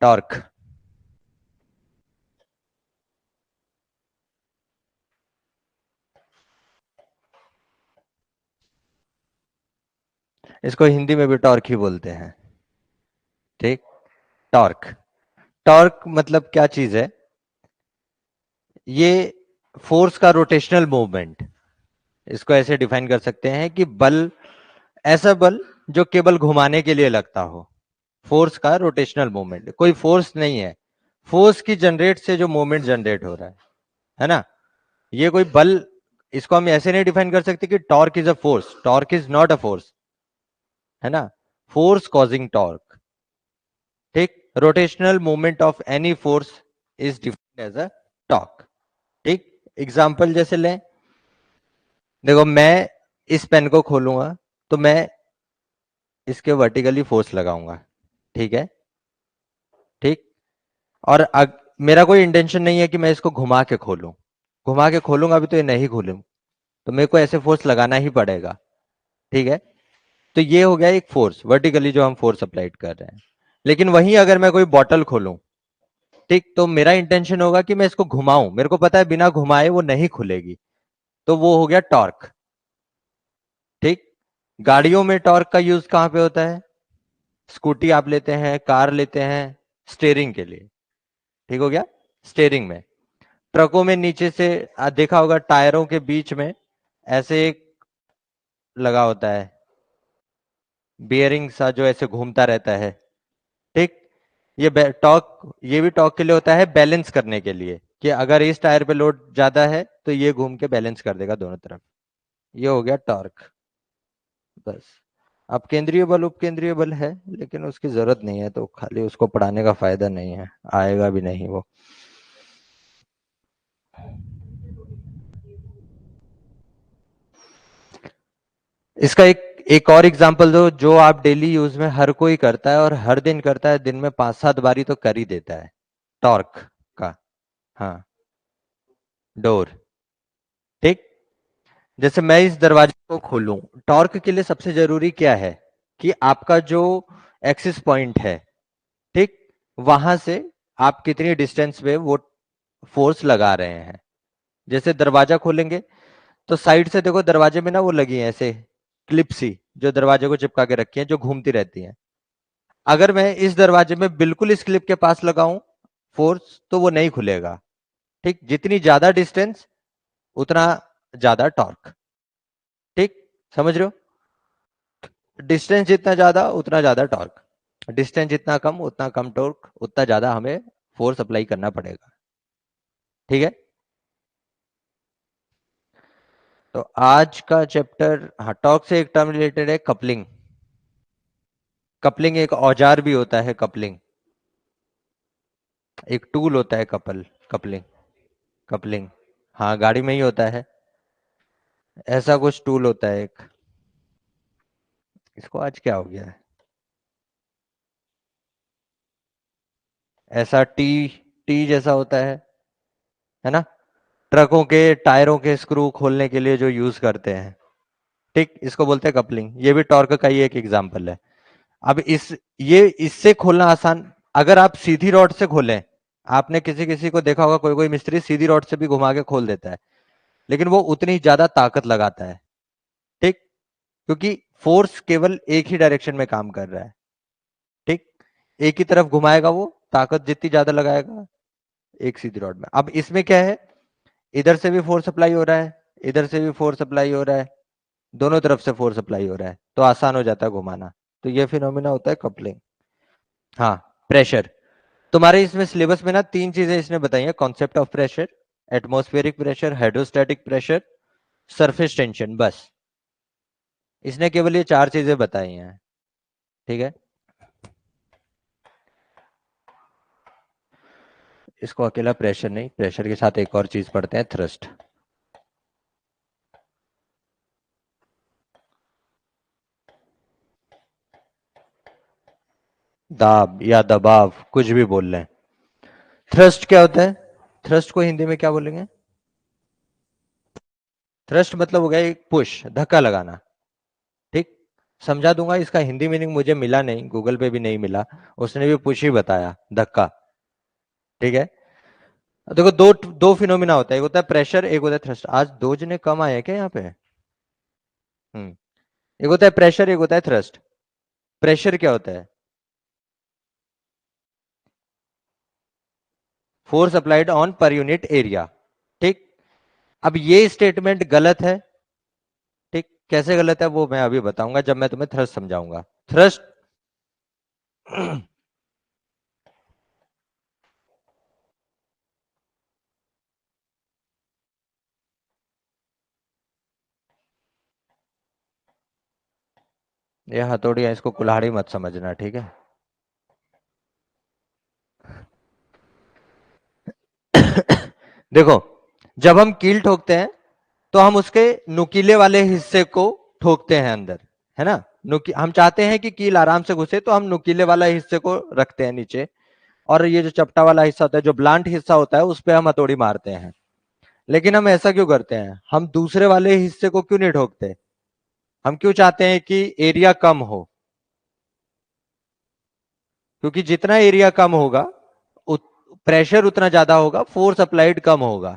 Torque. इसको हिंदी में भी टॉर्क ही बोलते हैं। ठीक, टॉर्क। टॉर्क मतलब क्या चीज है? ये फोर्स का रोटेशनल मूवमेंट। इसको ऐसे डिफाइन कर सकते हैं कि बल, ऐसा बल जो केवल घुमाने के लिए लगता हो। फोर्स का रोटेशनल मूवमेंट, कोई फोर्स नहीं है, फोर्स की जनरेट से जो मूवमेंट जनरेट हो रहा है ना, ये कोई बल। इसको हम ऐसे नहीं डिफाइन कर सकते कि torque is a force, torque is not a force, है ना। Force causing torque. ठीक, rotational movement of any force is defined as a torque. ठीक, एग्जांपल जैसे लें, देखो मैं इस पेन को खोलूंगा तो मैं इसके वर्टिकली फोर्स लगाऊंगा, ठीक है। ठीक, और मेरा कोई इंटेंशन नहीं है कि मैं इसको घुमा के खोलूं। घुमा के खोलूंगा भी तो ये नहीं खोलूं, तो मेरे को ऐसे फोर्स लगाना ही पड़ेगा। ठीक है, तो ये हो गया एक फोर्स वर्टिकली जो हम फोर्स अप्लाइड कर रहे हैं। लेकिन वहीं अगर मैं कोई बॉटल खोलूं, ठीक, तो मेरा इंटेंशन होगा कि मैं इसको घुमाऊं, मेरे को पता है बिना घुमाए वो नहीं खुलेगी, तो वो हो गया टॉर्क। ठीक, गाड़ियों में टॉर्क का यूज कहां पे होता है? स्कूटी आप लेते हैं, कार लेते हैं, स्टेयरिंग के लिए। ठीक हो गया, स्टेयरिंग में। ट्रकों में नीचे से देखा होगा टायरों के बीच में ऐसे एक लगा होता है बियरिंग सा, जो ऐसे घूमता रहता है। ठीक, ये टॉर्क, ये भी टॉर्क के लिए होता है, बैलेंस करने के लिए, कि अगर इस टायर पे लोड ज्यादा है तो ये घूम के बैलेंस कर देगा दोनों तरफ। ये हो गया टॉर्क। बस। अब केंद्रीय बल उपकेंद्रीय बल है, लेकिन उसकी जरूरत नहीं है, तो खाली उसको पढ़ाने का फायदा नहीं है, आएगा भी नहीं वो। इसका एक और एग्जांपल दो, जो आप डेली यूज में हर कोई करता है और हर दिन करता है, दिन में 5-7 बारी तो कर ही देता है, टॉर्क का। हाँ, डोर। ठीक, जैसे मैं इस दरवाजे को खोलूं, टॉर्क के लिए सबसे जरूरी क्या है कि आपका जो एक्सिस पॉइंट है, ठीक, वहां से आप कितनी डिस्टेंस पे वो फोर्स लगा रहे हैं। जैसे दरवाजा खोलेंगे तो साइड से देखो दरवाजे में ना वो लगी है ऐसे क्लिप सी, जो दरवाजे को चिपका के रखी है, जो घूमती रहती है। अगर मैं इस दरवाजे में बिल्कुल इस क्लिप के पास लगाऊं फोर्स, तो वो नहीं खुलेगा। ठीक, जितनी ज्यादा डिस्टेंस उतना ज्यादा टॉर्क। ठीक, समझ रहे हो? डिस्टेंस जितना ज्यादा उतना ज्यादा टॉर्क, डिस्टेंस जितना कम उतना कम टॉर्क, उतना ज्यादा हमें फोर्स अप्लाई करना पड़ेगा। ठीक है, तो आज का चैप्टर, हाँ, टॉर्क से एक टर्म रिलेटेड है, कपलिंग। कपलिंग एक औजार भी होता है, कपलिंग एक टूल होता है, कपलिंग। कपलिंग, हाँ, गाड़ी में ही होता है, ऐसा कुछ टूल होता है एक। इसको आज क्या हो गया है? ऐसा टी, टी जैसा होता है ना, ट्रकों के टायरों के स्क्रू खोलने के लिए जो यूज करते हैं। ठीक, इसको बोलते हैं कपलिंग। ये भी टॉर्क का ही एक एग्जांपल है। अब ये इससे खोलना आसान, अगर आप सीधी रॉड से खोलें, आपने किसी किसी को देखा होगा, कोई कोई मिस्त्री सीधी रॉड से भी घुमा के खोल देता है, लेकिन वो उतनी ज्यादा ताकत लगाता है। ठीक, क्योंकि फोर्स केवल एक ही डायरेक्शन में काम कर रहा है। ठीक, एक ही तरफ घुमाएगा वो, ताकत जितनी ज्यादा लगाएगा एक सीधी रॉड में। अब इसमें क्या है, इधर से भी फोर्स अप्लाई हो रहा है, इधर से भी फोर्स अप्लाई हो रहा है, दोनों तरफ से फोर्स अप्लाई हो रहा है, तो आसान हो जाता है घुमाना। तो ये फिनोमिना होता है कपलिंग। हाँ, प्रेशर। तुम्हारे इसमें सिलेबस में ना 3 चीजें इसने बताई हैं, concept of pressure, atmospheric pressure, hydrostatic pressure, surface tension. बस, इसने केवल ये 4 चीजें बताई हैं। ठीक है, इसको अकेला प्रेशर नहीं, प्रेशर के साथ एक और चीज पढ़ते हैं, थ्रस्ट। दाब या दबाव, कुछ भी बोल लें। थ्रस्ट क्या होता है? थ्रस्ट को हिंदी में क्या बोलेंगे? थ्रस्ट मतलब हो गया एक पुश, धक्का लगाना। ठीक, समझा दूंगा, इसका हिंदी मीनिंग मुझे मिला नहीं, गूगल पे भी नहीं मिला, उसने भी कुछ ही बताया धक्का। ठीक है, देखो दो दो फिनोमिना होता है, एक होता है प्रेशर, एक होता है थ्रस्ट। आज दो जने कम आए हैं क्या यहाँ पे? एक होता है प्रेशर, एक होता है थ्रस्ट। प्रेशर क्या होता है? Force applied on per unit area. ठीक, अब ये स्टेटमेंट गलत है। ठीक, कैसे गलत है वो मैं अभी बताऊंगा जब मैं तुम्हें थ्रस्ट समझाऊंगा। थ्रस्ट ये हथौड़ी है, इसको कुल्हाड़ी मत समझना, ठीक है? देखो, जब हम कील ठोकते हैं तो हम उसके नुकीले वाले हिस्से को ठोकते हैं अंदर, है ना? हम चाहते हैं कि कील आराम से घुसे, तो हम नुकीले वाला हिस्से को रखते हैं नीचे, और ये जो चपटा वाला हिस्सा होता है, जो ब्लांट हिस्सा होता है, उस पर हम हथौड़ी मारते हैं। लेकिन हम ऐसा क्यों करते हैं? हम दूसरे वाले हिस्से को क्यों नहीं ठोकते? हम क्यों चाहते हैं कि एरिया कम हो? क्योंकि जितना एरिया कम होगा, प्रेशर उतना ज्यादा होगा, फोर्स अप्लाइड कम होगा।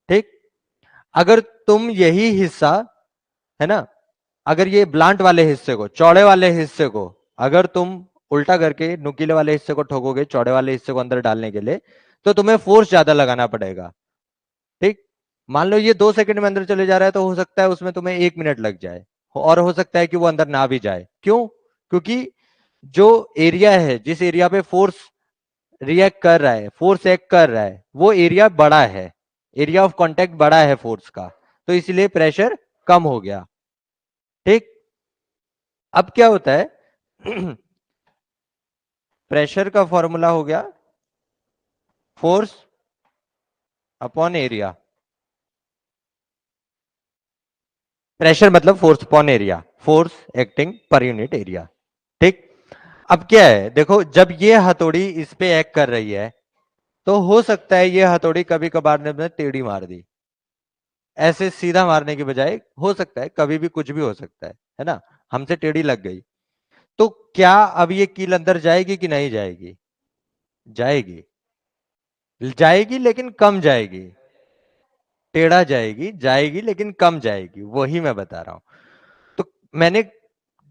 ठीक, अगर तुम यही हिस्सा, है ना, अगर ये ब्लांट वाले हिस्से को, चौड़े वाले हिस्से को, अगर तुम उल्टा करके नुकीले वाले हिस्से को ठोकोगे चौड़े वाले हिस्से को अंदर डालने के लिए, तो तुम्हें फोर्स ज्यादा लगाना पड़ेगा। ठीक, मान लो ये 2 सेकंड में अंदर चले जा रहा है, तो हो सकता है उसमें तुम्हें 1 मिनट लग जाए, और हो सकता है कि वो अंदर ना भी जाए। क्यों? क्योंकि जो एरिया है, जिस एरिया पे फोर्स रिएक्ट कर रहा है, फोर्स एक्ट कर रहा है, वो एरिया बड़ा है, एरिया ऑफ कांटेक्ट बड़ा है फोर्स का, तो इसलिए प्रेशर कम हो गया। ठीक, अब क्या होता है? प्रेशर का फॉर्मूला हो गया फोर्स अपॉन एरिया। प्रेशर मतलब force upon area, force acting per unit area. ठीक, अब क्या है, देखो, जब ये हथौड़ी इस पे एक्ट कर रही है, तो हो सकता है ये हथौड़ी कभी कभार ने टेढ़ी मार दी, ऐसे सीधा मारने की बजाय हो सकता है, कभी भी कुछ भी हो सकता है ना, हमसे टेढ़ी लग गई, तो क्या अब ये कील अंदर जाएगी कि नहीं जाएगी? जाएगी, जाएगी लेकिन कम जाएगी। टेढ़ा जाएगी, जाएगी लेकिन कम जाएगी, वही मैं बता रहा हूं। तो मैंने,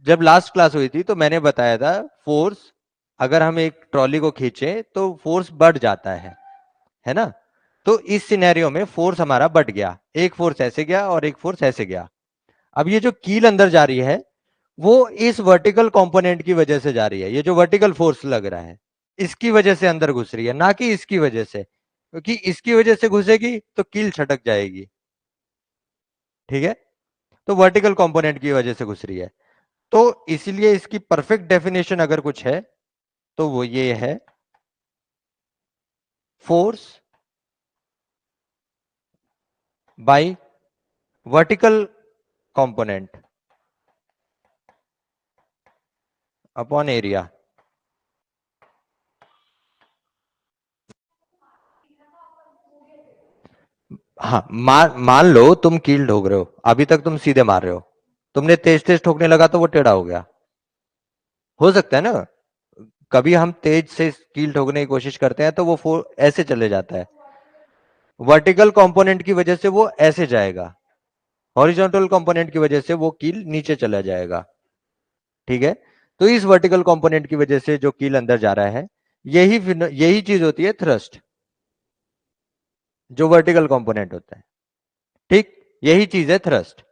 जब लास्ट क्लास हुई थी तो मैंने बताया था, फोर्स, अगर हम एक ट्रॉली को खींचे तो फोर्स बढ़ जाता है ना? तो इस सिनेरियो में फोर्स हमारा बढ़ गया, एक फोर्स ऐसे गया और एक फोर्स ऐसे गया। अब ये जो कील अंदर जा रही है, वो इस वर्टिकल कंपोनेंट की वजह से जा रही है, ये जो वर्टिकल फोर्स लग रहा है, इसकी वजह से अंदर घुस रही है, ना कि इसकी वजह से, क्योंकि इसकी वजह से घुसेगी तो कील छटक जाएगी। ठीक है, तो वर्टिकल कंपोनेंट की वजह से घुस रही है, तो इसीलिए इसकी परफेक्ट डेफिनेशन अगर कुछ है तो वो ये है, force by vertical component upon area. हाँ, मान लो तुम कील ठोक रहे हो, अभी तक तुम सीधे मार रहे हो, तुमने तेज तेज ठोकने लगा तो वो टेढ़ा हो गया। हो सकता है ना, कभी हम तेज से कील ठोकने की कोशिश करते हैं तो वो ऐसे चले जाता है, वर्टिकल कंपोनेंट की वजह से वो ऐसे जाएगा, हॉरिजॉन्टल कंपोनेंट की वजह से वो कील नीचे चला जाएगा। ठीक है, तो इस वर्टिकल कंपोनेंट की वजह से जो कील अंदर जा रहा है, यही यही चीज होती है थ्रस्ट, जो वर्टिकल कंपोनेंट होता है। ठीक, यही चीज है थ्रस्ट,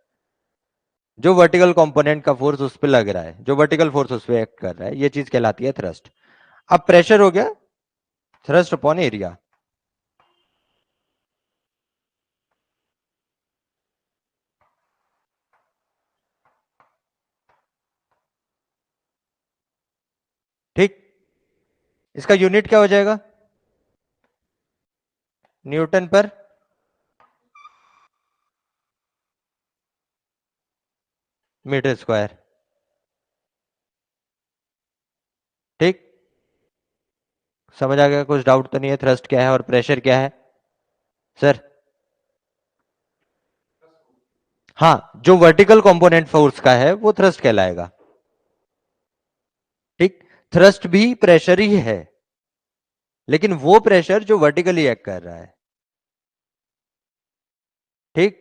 जो वर्टिकल कंपोनेंट का फोर्स उस पर लग रहा है, जो वर्टिकल फोर्स उस पर एक्ट कर रहा है, ये चीज कहलाती है थ्रस्ट। अब प्रेशर हो गया थ्रस्ट अपॉन एरिया। ठीक, इसका यूनिट क्या हो जाएगा? न्यूटन पर मीटर स्क्वायर। ठीक, समझ आ गया? कुछ डाउट तो नहीं है? थ्रस्ट क्या है और प्रेशर क्या है सर? हाँ, जो वर्टिकल कंपोनेंट फोर्स का है वो थ्रस्ट कहलाएगा। थ्रस्ट भी प्रेशर ही है, लेकिन वो प्रेशर जो वर्टिकली एक्ट कर रहा है। ठीक।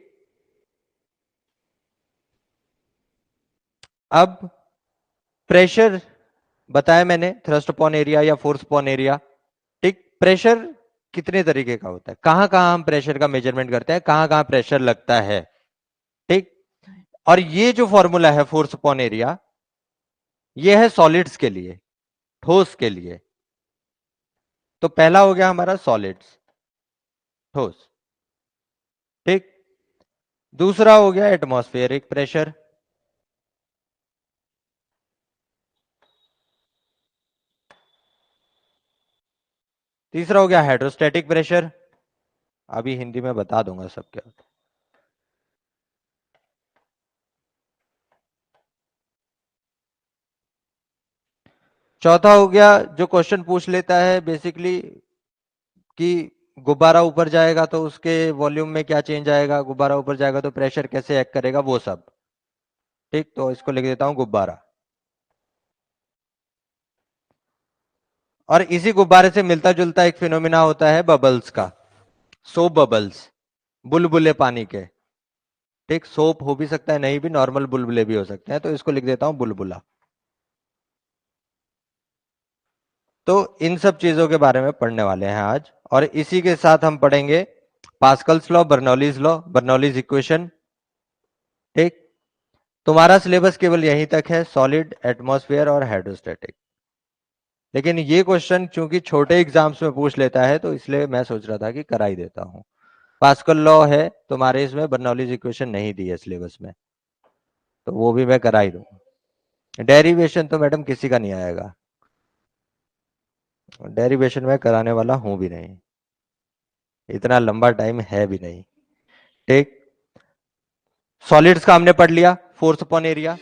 अब प्रेशर बताया मैंने, थ्रस्ट अपॉन एरिया या फोर्स अपॉन एरिया। ठीक। प्रेशर कितने तरीके का होता है, कहां कहां हम प्रेशर का मेजरमेंट करते हैं, कहां कहां प्रेशर लगता है। ठीक। और ये जो फॉर्मूला है फोर्स अपॉन एरिया, ये है सॉलिड्स के लिए, ठोस के लिए। तो पहला हो गया हमारा सॉलिड्स, ठोस। ठीक। दूसरा हो गया एटमॉस्फेरिक प्रेशर। तीसरा हो गया हाइड्रोस्टैटिक प्रेशर। अभी हिंदी में बता दूंगा सब क्या होता है। चौथा हो गया जो क्वेश्चन पूछ लेता है बेसिकली कि गुब्बारा ऊपर जाएगा तो उसके वॉल्यूम में क्या चेंज आएगा, गुब्बारा ऊपर जाएगा तो प्रेशर कैसे एक्ट करेगा, वो सब। ठीक। तो इसको लिख देता हूं गुब्बारा। और इसी गुब्बारे से मिलता जुलता एक फिनोमिना होता है बबल्स का, सोप बबल्स, बुलबुले पानी के। ठीक। सोप हो भी सकता है, नहीं भी, नॉर्मल बुलबुले भी हो सकते हैं, तो इसको लिख देता हूं बुलबुला। तो इन सब चीजों के बारे में पढ़ने वाले हैं आज, और इसी के साथ हम पढ़ेंगे Pascal's law, Bernoulli's law, Bernoulli's equation. ठीक। तुम्हारा सिलेबस केवल यहीं तक है, सॉलिड, एटमॉस्फेयर और हाइड्रोस्टैटिक। लेकिन ये क्वेश्चन चूंकि छोटे एग्जाम्स में पूछ लेता है, तो इसलिए मैं सोच रहा था कि करा ही देता हूं। पास्कल लॉ है तुम्हारे इसमें, बर्नौलीज इक्वेशन नहीं दी है सिलेबस में, तो वो भी मैं करा ही दूंगा। डेरिवेशन तो मैडम किसी का नहीं आएगा, डेरिवेशन में कराने वाला हूं भी नहीं, इतना लंबा टाइम है भी नहीं। ठीक। सॉलिड्स का हमने पढ़ लिया, फोर्स अपॉन एरिया।